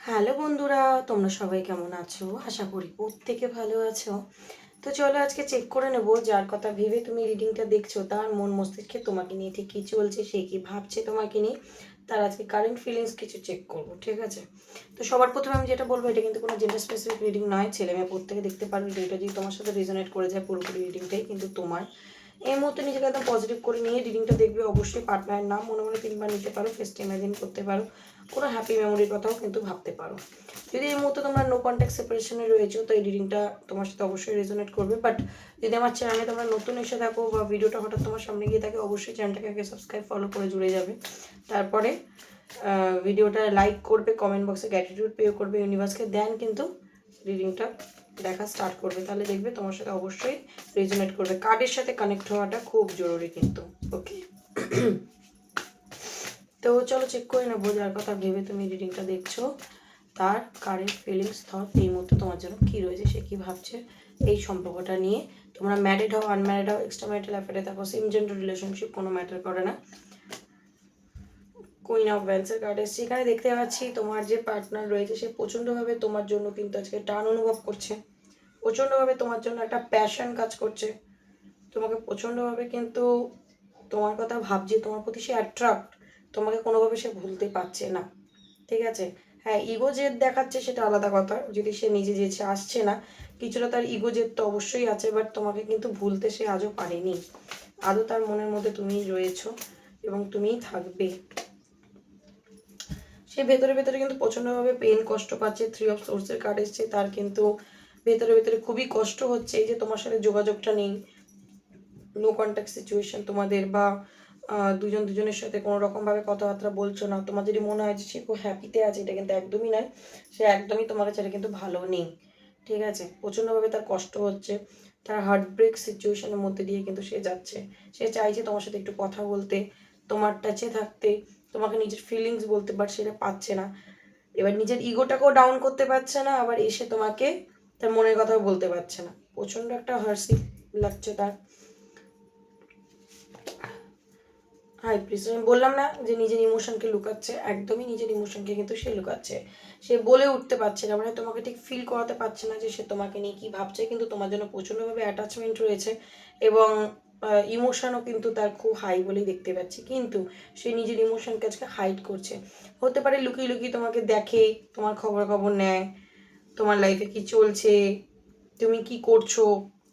Hello বন্ধুরা, তোমরা সবাই কেমন আছো? আশা করি প্রত্যেকে ভালো আছো। তো চলো আজকে চেক করে নেবো যার কথা ভেবে তুমি রিডিংটা দেখছো তার মন মস্তিষ্কে তোমাকে নিয়ে ঠিক কী চলছে, সে কী ভাবছে তোমাকে নিয়ে, তার আজকে কারেন্ট ফিলিংস কিছু চেক করবো, ঠিক আছে? তো সবার প্রথমে আমি যেটা বলবো, এটা কিন্তু কোনো জেন্ডার স্পেসিফিক রিডিং নয়, ছেলে মেয়ে প্রত্যেকে দেখতে পারবে। রিডিংটা যদি তোমার সাথে রেজোনেট করে যায়, পুরোপুরি রিডিংটাই কিন্তু তোমার। এই মুহূর্তে নিজেকে একদম পজিটিভ করে নিয়ে রিডিংটা দেখবে। অবশ্যই পার্টনারের নাম মনে মনে 3বার নিতে পারো, ফেসটা ইমাজিন করতে পারো, কোনো হ্যাপি মেমোরির কথাও কিন্তু ভাবতে পারো। যদি এই মুহূর্তে তোমরা নো কন্ট্যাক্ট সেপারেশনে রয়েছো, তো এই রিডিংটা তোমার সাথে অবশ্যই রেজোনেট করবে। বাট যদি আমার চ্যানেলে তোমরা নতুন এসে থাকো বা ভিডিওটা হঠাৎ তোমার সামনে গিয়ে থাকে, অবশ্যই চ্যানেলটাকে আগে সাবস্ক্রাইব ফলো করে জুড়ে যাবে। তারপরে ভিডিওটা লাইক করবে, কমেন্ট বক্সে গ্র্যাটিটিউড পে করবে ইউনিভার্সকে, দেন কিন্তু রিডিংটা দেখা স্টার্ট করবে। তাহলে দেখবে তোমার সাথে অবশ্যই রেজোনেট করবে। কার্ডের সাথে কানেক্ট হওয়াটা খুব জরুরি কিন্তু। ওকে, তো চলো চেক করে নেবো যার কথা ভেবে তুমি রিডিংটা দেখছো তার কারেন্ট ফিলিংস থট এই মুহূর্তে তোমার জন্য কী রয়েছে, সে কী ভাবছে এই সম্পর্কটা নিয়ে। তোমরা ম্যারিড হও, আনম্যারিড হও, এক্সট্রা ম্যারিটাল অ্যাফেয়ারে থাকো, সেম জেন্ডার রিলেশনশিপ, কোনো ম্যাটার করে না। কুইন অফ ওয়ান্সের কার্ড এসছে। এখানে দেখতে পাচ্ছি তোমার যে পার্টনার রয়েছে সে প্রচণ্ডভাবে তোমার জন্য কিন্তু আজকে টান অনুভব করছে, প্রচণ্ডভাবে তোমার জন্য একটা প্যাশন কাজ করছে, তোমাকে প্রচণ্ডভাবে কিন্তু তোমার কথা ভাবছে, তোমার প্রতি সে অ্যাট্রাক্ট, তোমাকে কোনোভাবে সে ভুলতে পারছে না, ঠিক আছে? হ্যাঁ, ইগো জেদ দেখাচ্ছে, সেটা আলাদা কথা। যদি সে নিজে যেছে আসছে না, কিছুটা তার ইগো জেদ তো অবশ্যই আছে, বাট তোমাকে কিন্তু ভুলতে সে আজও পারেনি। আদৌ তার মনের মধ্যে তুমিই রয়েছো এবং তুমিই থাকবে। সে ভেতরে ভেতরে কিন্তু প্রচণ্ডভাবে পেন কষ্ট পাচ্ছে। 3 অফ সোর্সের কার্ড এসছে, তার কিন্তু ভেতরে ভেতরে খুবই কষ্ট হচ্ছে এই যে তোমার সাথে যোগাযোগটা নেই, নো কন্ট্যাক্ট সিচুয়েশন তোমাদের, বা দুজন দুজনের সাথে কোনো রকমভাবে কথাবার্তা বলছো না। তোমার যদি মনে হয় যে সে খুব হ্যাপিতে আছে, এটা কিন্তু একদমই নয়। সে একদমই তোমার কাছে কিন্তু ভালো নেই, ঠিক আছে? প্রচণ্ডভাবে তার কষ্ট হচ্ছে, তার হার্ট ব্রেক সিচুয়েশনের মধ্যে দিয়ে কিন্তু সে যাচ্ছে। সে চাইছে তোমার সাথে একটু কথা বলতে, তোমার টাচে থাকতে, তোমাকে নিজের ফিলিংস বলতে, বাট সেটা পাচ্ছে না। এবার নিজের ইগোটাকেও ডাউন করতে পারছে না, আবার এসে তোমাকে তার মনের কথাও বলতে পারছে না। প্রচণ্ড একটা হার্সি লাগছে তার। হাই প্রিস্ট, আমি বললাম না যে নিজের ইমোশনকে লুকাচ্ছে, একদমই নিজের ইমোশনকে কিন্তু সে লুকাচ্ছে। সে বলে উঠতে পারছে না, মানে তোমাকে ঠিক ফিল করাতে পারছে না যে সে তোমাকে নিয়ে কী ভাবছে, কিন্তু তোমার জন্য প্রচণ্ডভাবে অ্যাটাচমেন্ট রয়েছে এবং ইমোশনও কিন্তু তার খুব হাই বলেই দেখতে পাচ্ছি। কিন্তু সে নিজের ইমোশনকে আজকে হাইড করছে। হতে পারে লুকিয়ে লুকিয়ে তোমাকে দেখে, তোমার খবর নেয়, তোমার লাইফে কি চলছে, তুমি কি করছো,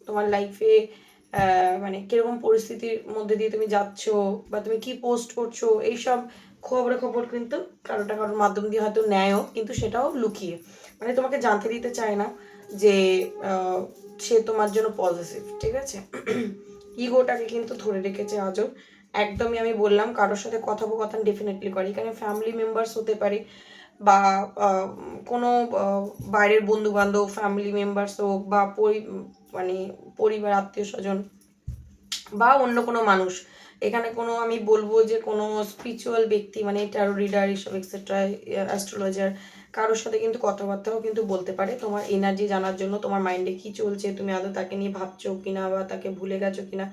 তোমার লাইফে মানে কীরকম পরিস্থিতির মধ্যে দিয়ে তুমি যাচ্ছ, বা তুমি কি পোস্ট করছো, এইসব খবর কিন্তু কারোর মাধ্যম দিয়ে হয়তো নেয়ও, কিন্তু সেটাও লুকিয়ে, মানে তোমাকে জানতে দিতে চায় না যে সে তোমার জন্য পজিটিভ, ঠিক আছে? ইগোটাকে কিন্তু ধরে রেখেছে আজও। একদমই আমি বললাম কারোর সাথে কথোপকথন ডেফিনেটলি করে, এখানে ফ্যামিলি মেম্বার্স হতে পারে, বা কোনো বাইরের বন্ধু বান্ধব, ফ্যামিলি মেম্বার্স হোক, বা মানে পরিবার, আত্মীয় স্বজন, বা অন্য কোনো মানুষ। এখানে কোনো আমি বলবো যে কোনো স্পিরিচুয়াল ব্যক্তি, মানে ট্যারো রিডার এসব এক্সেট্রা, অ্যাস্ট্রোলজার, কারোর সাথে কিন্তু কথাবার্তাও কিন্তু বলতে পারে তোমার এনার্জি জানার জন্য, তোমার মাইন্ডে কী চলছে, তুমি আদৌ তাকে নিয়ে ভাবছো কিনা, বা তাকে ভুলে গেছো কিনা,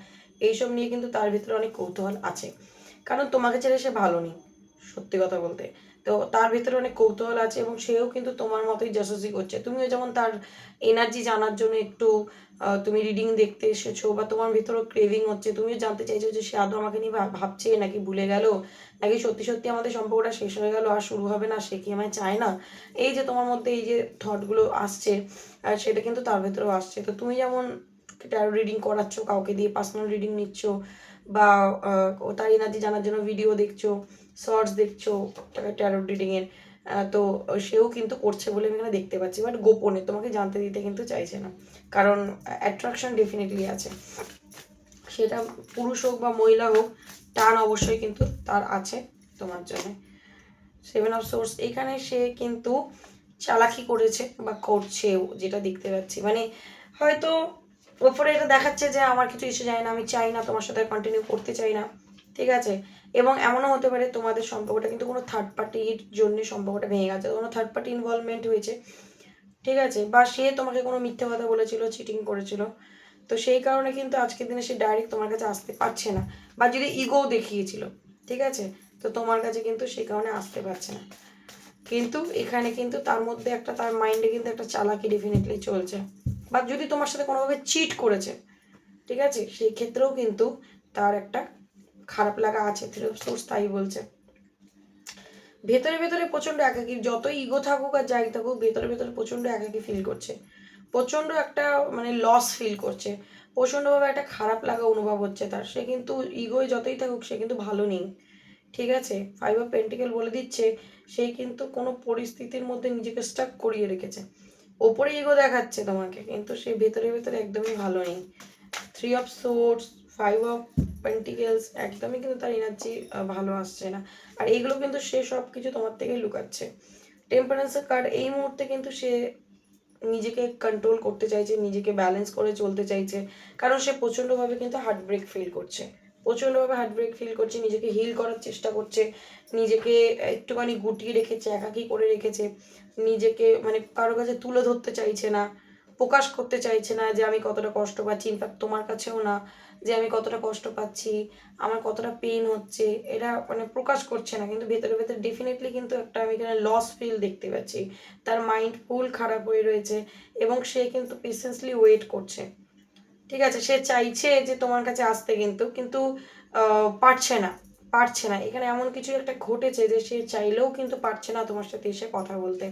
এইসব নিয়ে কিন্তু তার ভিতরে অনেক কৌতূহল আছে। কারণ তোমাকে ছেড়ে সে ভালো নেই, সত্যি কথা বলতে। তো তার ভিতরে অনেক কৌতূহল আছে এবং সেও কিন্তু তোমার মতোই জাসুসি করছে। তুমিও যেমন তার এনার্জি জানার জন্য একটু তুমি রিডিং দেখতে এসেছো, বা তোমার ভিতরেও ক্রেভিং হচ্ছে, তুমিও জানতে চাইছো যে সে আদৌ আমাকে নিয়ে ভাবছে নাকি ভুলে গেল, নাকি সত্যি সত্যি আমাদের সম্পর্কটা শেষ হয়ে গেল আর শুরু হবে না, সে কি আমায় চায় না। এই যে তোমার মধ্যে এই যে থটগুলো আসছে, সেটা কিন্তু তার ভেতরেও আসছে। তো তুমি যেমন ট্যারো রিডিং করাচ্ছ কাউকে দিয়ে, পার্সোনাল রিডিং নিচ্ছ, বা তার এনার্জি জানার জন্য ভিডিও দেখছো, শর্টস দেখছো ট্যারো রিডিংয়ের, তো সেও কিন্তু করছে বলে আমি এখানে দেখতে পাচ্ছি, বাট গোপনে তোমাকে জানতে দিতে কিন্তু চাইছে না, কারণ অ্যাট্রাকশন ডেফিনেটলি আছে। সেটা পুরুষ হোক বা মহিলা হোক, টান অবশ্যই কিন্তু তার আছে তোমার জন্য। 7 অফ সোর্স, এখানে সে কিন্তু চালাকি করেছে বা করছেও, যেটা দেখতে পাচ্ছি। মানে হয়তো ওপরে এটা দেখাচ্ছে যে আমার কিছু এসে যায় না, আমি চাই না তোমার সাথে কন্টিনিউ করতে চাই না, ঠিক আছে? এবং এমনও হতে পারে তোমাদের সম্পর্কটা কিন্তু কোনো থার্ড পার্টির জন্য সম্পর্কটা ভেঙে গেছে, কোনো থার্ড পার্টি ইনভলভমেন্ট হয়েছে, ঠিক আছে? বা সে তোমাকে কোনো মিথ্যে কথা বলেছিল, চিটিং করেছিল, তো সেই কারণে কিন্তু আজকের দিনে সে ডাইরেক্ট তোমার কাছে আসতে পারছে না, বা যদি ইগোও দেখিয়েছিল, ঠিক আছে, তো তোমার কাছে কিন্তু সেই কারণে আসতে পারছে না। কিন্তু এখানে কিন্তু তার মধ্যে একটা, তার মাইন্ডে কিন্তু একটা চালাকি ডেফিনেটলি চলছে, বা যদি তোমার সাথে কোনোভাবে চিট করেছে, ঠিক আছে, সেই ক্ষেত্রেও কিন্তু তার একটা খারাপ লাগা আছে। থ্রি অফ সোর্স তাই বলছে। ভেতরে ভেতরে প্রচন্ড একাকী, যতই ইগো থাকুক আর যাই থাকুক, ভেতরে ভেতরে প্রচন্ড একাকী ফিল করছে, প্রচন্ড একটা মানে লস ফিল করছে, প্রচন্ডভাবে একটা খারাপ লাগা অনুভব হচ্ছে তার। সে কিন্তু ইগোয় যতই থাকুক সে কিন্তু ভালো নেই, ঠিক আছে। ফাইভ অফ পেন্টিকেল বলে দিচ্ছে সে কিন্তু কোনো পরিস্থিতির মধ্যে নিজেকে স্টাক করিয়ে রেখেছে, ওপরে ইগো দেখাচ্ছে তোমাকে, কিন্তু সে ভেতরে ভেতরে একদমই ভালো নেই। Three of swords, five of pentacles, একদমই কিন্তু তার এনার্জি ভালো আসছে না। আর এইগুলো কিন্তু সে সব কিছু তোমার থেকে লুকাচ্ছে। টেম্পারেন্সের কার্ড, এই মুহূর্তে কিন্তু সে নিজেকে কন্ট্রোল করতে চাইছে, নিজেকে ব্যালেন্স করে চলতে চাইছে, কারণ সে প্রচণ্ডভাবে কিন্তু হার্ট ব্রেক ফিল করছে, প্রচণ্ডভাবে হার্ট ব্রেক ফিল করছে, নিজেকে হিল করার চেষ্টা করছে, নিজেকে একটুখানি গুটিয়ে রেখেছে, একাকী করে রেখেছে, নিজেকে মানে কারো কাছে তুলে ধরতে চাইছে না, প্রকাশ করতে চাইছে না যে আমি কতটা কষ্ট পাচ্ছি, ইনফ্যাক্ট তোমার কাছেও না, যে আমি কতটা কষ্ট পাচ্ছি, আমার কতটা পেইন হচ্ছে, এটা মানে প্রকাশ করছে না, কিন্তু ভেতরে ভেতরে ডেফিনেটলি কিন্তু একটা আমি এখানে লস ফিল দেখতে পাচ্ছি। তার মাইন্ড ফুল খারাপ হয়ে রয়েছে এবং সে কিন্তু পেশেন্সলি ওয়েট করছে, ঠিক আছে। সে চাইছে যে তোমার কাছে আসতে, কিন্তু কিন্তু পারছে না, পারছে না। এখানে এমন কিছু একটা ঘটেছে যে সে চাইলেও কিন্তু পারছে না তোমার সাথে এসে কথা বলতে।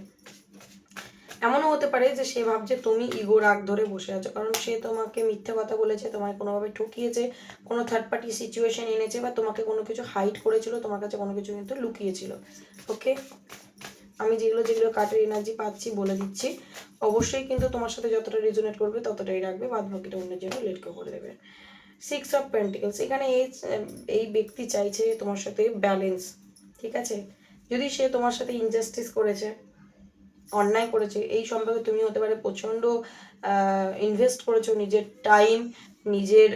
এমনও হতে পারে যে সে ভাবছে তুমি ইগো রাগ ধরে বসে আছো, কারণ সে তোমাকে মিথ্যে কথা বলেছে, তোমায় কোনোভাবে ঠকিয়েছে, কোনো থার্ড পার্টি সিচুয়েশন এনেছে, বা তোমাকে কোনো কিছু হাইড করেছিল, তোমার কাছে কোনো কিছু কিন্তু লুকিয়েছিল। ওকে, আমি যেগুলো যেগুলো কার্ডের এনার্জি পাচ্ছি বলে দিচ্ছি, অবশ্যই কিন্তু তোমার সাথে যতটা রেজোনেট করবে ততটাই রাখবে, বাদ বাকিটা অন্যের জন্য লেট গো করে দেবে। সিক্স অফ পেন্টিকলস, এখানে এই ব্যক্তি চাইছে তোমার সাথে ব্যালেন্স, ঠিক আছে। যদি সে তোমার সাথে ইনজাস্টিস করেছে, অন্যায় করেছে, এই সম্পর্কে তুমি হতে পারে প্রচণ্ড ইনভেস্ট করেছো নিজের টাইম, নিজের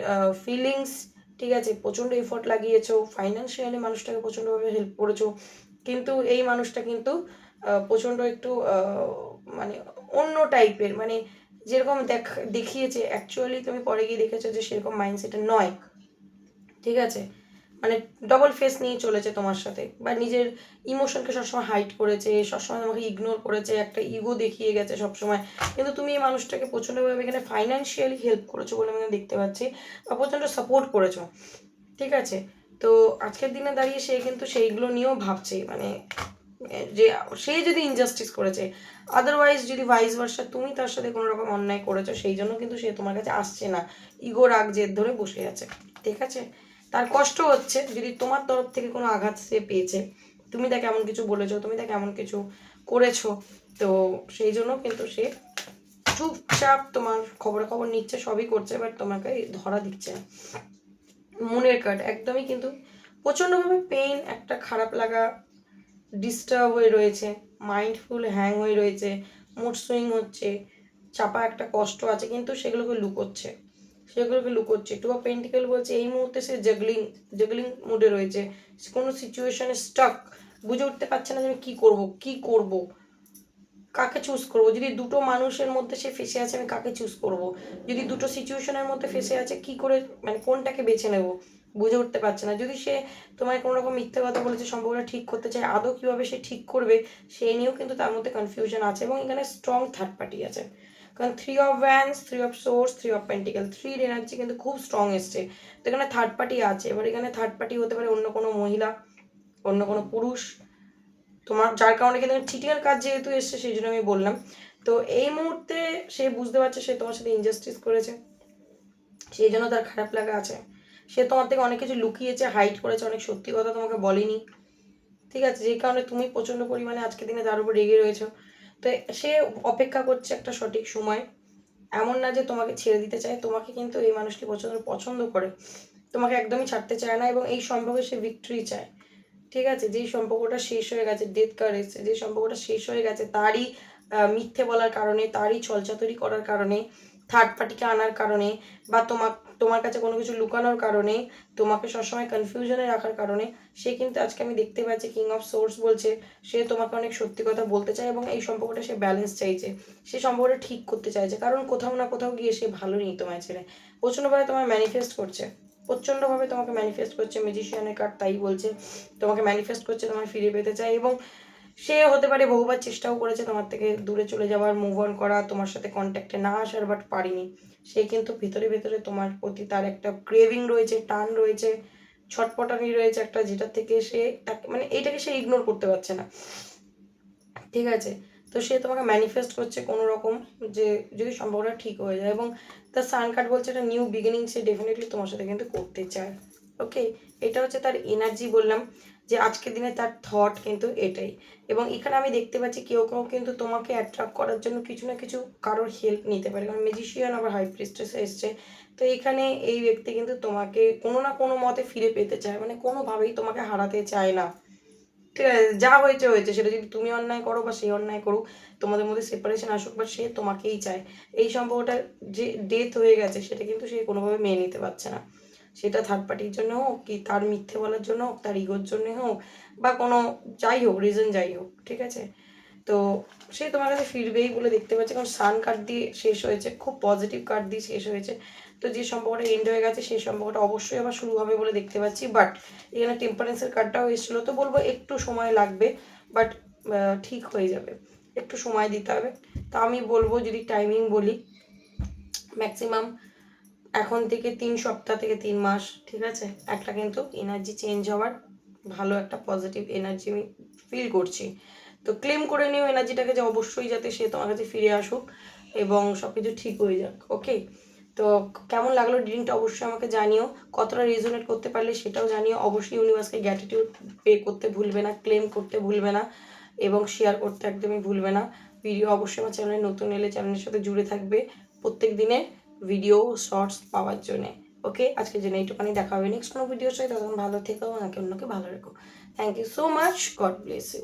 ফিলিংস, ঠিক আছে, প্রচণ্ড এফোর্ট লাগিয়েছো, ফাইন্যান্সিয়ালি মানুষটাকে প্রচণ্ডভাবে হেল্প করেছো, কিন্তু এই মানুষটা কিন্তু প্রচণ্ড একটু মানে অন্য টাইপের, মানে যেরকম দেখিয়েছে অ্যাকচুয়ালি তুমি পরে গিয়ে দেখেছো যে সেরকম মাইন্ডসেটের নয়, ঠিক আছে। মানে ডবল ফেস নিয়ে চলেছে তোমার সাথে, বা নিজের ইমোশনকে সবসময় হাইড করেছে, সবসময় তোমাকে ইগনোর করেছে, একটা ইগো দেখিয়ে গেছে সবসময়, কিন্তু তুমি এই মানুষটাকে প্রচণ্ডভাবে এখানে ফাইন্যান্সিয়ালি হেল্প করেছো বলে আমি দেখতে পাচ্ছি, বা প্রচণ্ড সাপোর্ট করেছো, ঠিক আছে। তো আজকের দিনে দাঁড়িয়ে সে কিন্তু সেইগুলো নিয়েও ভাবছে, মানে যে সে যদি ইনজাস্টিস করেছে, আদারওয়াইজ যদি ভাইস ভার্সা তুমি তার সাথে কোনো রকম অন্যায় করেছো, সেই জন্য কিন্তু সে তোমার কাছে আসছে না, ইগো রাগ জেদ ধরে বসে আছে, ঠিক আছে। তার কষ্ট হচ্ছে যদি তোমার তরফ থেকে কোনো আঘাত সে পেয়েছে, তুমি তাকে এমন কিছু বলেছো, তুমি তাকে এমন কিছু করেছো, তো সেই জন্য কিন্তু সে চুপচাপ তোমার খবরাখবর নিচ্ছে, সবই করছে, বাট তোমাকে ধরা দিচ্ছে না। মনের কার্ড, একদমই কিন্তু প্রচণ্ডভাবে পেইন, একটা খারাপ লাগা, ডিস্টার্ব হয়ে রয়েছে, মাইন্ডফুল হ্যাং হয়ে রয়েছে, মুড সুইং হচ্ছে, চাপা একটা কষ্ট আছে, কিন্তু সেগুলোকে লুকোচ্ছে, সেগুলোকে লুকোচ্ছে। টু অফ পেন্টিকেল বলছে এই মুহূর্তে সে জাগলিং জাগলিং মুডে রয়েছে, কোনো সিচুয়েশনে স্টাক, বুঝে উঠতে পারছে না যে আমি কী করবো, কী করবো, কাকে চুজ করবো। যদি দুটো মানুষের মধ্যে সে ফেসে আছে, আমি কাকে চুজ করব, যদি দুটো সিচুয়েশনের মধ্যে ফেসে আছে, কি করে মানে কোনটাকে বেছে নেব, বুঝে উঠতে পারছে না। যদি সে তোমায় কোনো রকম মিথ্যে কথা বলেছে, সম্পর্কটা ঠিক করতে চায়, আদৌ কীভাবে সে ঠিক করবে সেই নিয়েও কিন্তু তার মধ্যে কনফিউশন আছে, এবং এখানে স্ট্রং থার্ড পার্টি আছে, কারণ three of Vance, three of swords, three of pentacle, থ্রির এনার্জি কিন্তু খুব স্ট্রং এসছে। তো এখানে থার্ড পার্টি আছে, এবার এখানে থার্ড পার্টি হতে পারে অন্য কোনো মহিলা, অন্য কোনো পুরুষ, তোমার যার কারণে কিন্তু চিটিংয়ের কাজ যেহেতু এসছে সেই জন্য আমি বললাম। তো এই মুহূর্তে সে বুঝতে পারছে সে তোমার সাথে ইনজাস্টিস করেছে, সেই জন্য তার খারাপ লাগা আছে, সে তোমার থেকে অনেক কিছু লুকিয়েছে, হাইড করেছে, অনেক সত্যি কথা তোমাকে বলেনি, ঠিক আছে, যেই কারণে তুমি প্রচণ্ড পরিমাণে আজকের দিনে তার উপর রেগে রয়েছো। তো সে অপেক্ষা করছে একটা সঠিক সময়, এমন না যে তোমাকে ছেড়ে দিতে চায়, তোমাকে কিন্তু এই মানুষটি প্রচণ্ড পছন্দ করে, তোমাকে একদমই ছাড়তে চায় না, এবং এই সম্পর্কে সে ভিক্টরি চায়, ঠিক আছে। যেই সম্পর্কটা শেষ হয়ে গেছে, ডেথ কার্ড এসেছে, যে সম্পর্কটা শেষ হয়ে গেছে তারই মিথ্যে বলার কারণে, তারই ছলচাতুরি করার কারণে, থার্ড পার্টিকে আনার কারণে, বা তোমার কাছে কোনো কিছু লুকানোর কারণে, তোমাকে সবসময় কনফিউশনে রাখার কারণে, সে কিন্তু আজকে আমি দেখতে পাচ্ছি কিং অফ সোর্স বলছে সে তোমাকে অনেক সত্যি কথা বলতে চায়, এবং এই সম্পর্কটা সে ব্যালেন্স চাইছে, সে সম্পর্কটা ঠিক করতে চাইছে, কারণ কোথাও না কোথাও গিয়ে সে ভালো নেই তোমায় ছেড়ে, প্রচণ্ডভাবে তোমায় ম্যানিফেস্ট করছে, প্রচণ্ডভাবে তোমাকে ম্যানিফেস্ট করছে, ম্যাজিশিয়ানের কার্ড তাই বলছে, তোমাকে ম্যানিফেস্ট করছে, তোমায় ফিরে পেতে চায়, এবং সে হতে পারে বহুবার চেষ্টাও করেছে তোমার থেকে দূরে চলে যাওয়ার, মুভ অন করা, তোমার সাথে কন্ট্যাক্টে না আসার, বাট পারিনি। সে কিন্তু ভিতরে ভিতরে তোমার প্রতি তার একটা ক্রেভিং রয়েছে, টান রয়েছে, ছটপটানি রয়েছে একটা, যেটা থেকে সে তাকে মানে এইটাকে সে ইগনোর করতে পারছে না, ঠিক আছে? তো সে তোমাকে ম্যানিফেস্ট করছে কোনো রকম, যে যদি সম্পর্কটা ঠিক হয়ে যায়, এবং তার সান কার্ড বলছে একটা নিউ বিগিনিং সে ডেফিনেটলি তোমার সাথে কিন্তু করতে চায়। ওকে, এটা হচ্ছে তার এনার্জি। বললাম যে আজকের দিনে তার থট কিন্তু এটাই। এবং এখানে আমি দেখতে পাচ্ছি কেউ কেউ কিন্তু তোমাকে অ্যাট্রাক্ট করার জন্য কিছু না কিছু কারোর হেল্প নিতে পারে, কারণ ম্যাজিশিয়ান আবার হাই প্রিস্টেসে এসছে। তো এখানে এই ব্যক্তি কিন্তু তোমাকে কোনো না কোনো মতে ফিরে পেতে চায়, মানে কোনোভাবেই তোমাকে হারাতে চায় না, ঠিক আছে? যা হয়েছে হয়েছে, সেটা যদি তুমি অন্যায় করো বা সে অন্যায় করুক, তোমাদের মধ্যে সেপারেশন আসুক, বা সে তোমাকেই চায়। এই সম্পর্কটা যে ডেথ হয়ে গেছে সেটা কিন্তু সে কোনোভাবে মেনে নিতে পারছে না, সেটা থার্ড পার্টির জন্য হোক, কি তার মিথ্যে বলার জন্য হোক, তার ইগোর জন্য হোক, বা কোনো যাই হোক রিজন যাই হোক, ঠিক আছে? তো সে তোমার কাছে ফিরবেই বলে দেখতে পাচ্ছে, কারণ সান কার্ড দিয়ে শেষ হয়েছে, খুব পজিটিভ কার্ড দিয়ে শেষ হয়েছে। তো যে সম্পর্কটা এন্ড হয়ে গেছে সেই সম্পর্কটা অবশ্যই আবার শুরু হবে বলে দেখতে পাচ্ছি, বাট এখানে টেম্পারেন্সের কার্ডটাও এসেছিলো, তো বলবো একটু সময় লাগবে, বাট ঠিক হয়ে যাবে, একটু সময় দিতে হবে। তো আমি বলবো যদি টাইমিং বলি, ম্যাক্সিমাম এখন থেকে 3 সপ্তাহ থেকে 3 মাস, ঠিক আছে? একটা কিন্তু এনার্জি চেঞ্জ হওয়ার ভালো একটা পজিটিভ এনার্জি আমি ফিল করছি। তো ক্লেম করে নিও এনার্জিটাকে, যে অবশ্যই যাতে সে তোমার কাছে ফিরে আসুক এবং সব কিছু ঠিক হয়ে যাক। ওকে, তো কেমন লাগলো রিডিংটা অবশ্যই আমাকে জানিও, কতটা রেজোনেট করতে পারলে সেটাও জানিও। অবশ্যই ইউনিভার্সকে গ্র্যাটিটিউড পে করতে ভুলবে না, ক্লেম করতে ভুলবে না, এবং শেয়ার করতে একদমই ভুলবে না। ভিডিও অবশ্যই আমার চ্যানেলে নতুন এলে চ্যানেলের সাথে জুড়ে থাকবে প্রত্যেক দিনের ভিডিও শর্টস পাওয়ার জন্য। ওকে, আজকের জন্য এইটুখানি, দেখা হবে নেক্সট কোনো ভিডিওর সাথে। তখন ভালো থেকো, আমাকে অন্যকে ভালো রেখো। Thank you so much, God bless you.